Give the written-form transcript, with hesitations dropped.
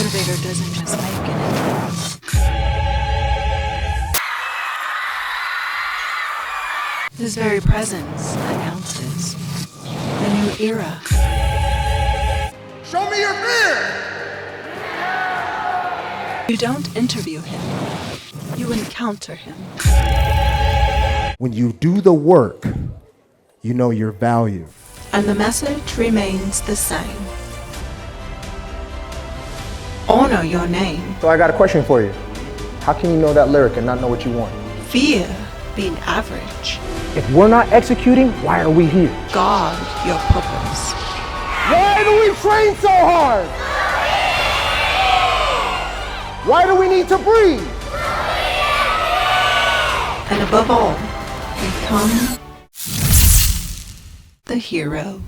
motivator doesn't just make an influence. His very presence announces a new era. Show me your fear! You don't interview him, you encounter him. When you do the work, you know your value. And the message remains the same. Honor your name. So I got a question for you. How can you know that lyric and not know what you want? Fear being average. If we're not executing, why are we here? Guard your purpose. Why do we train so hard? Why do we need to breathe? And above all, become the hero.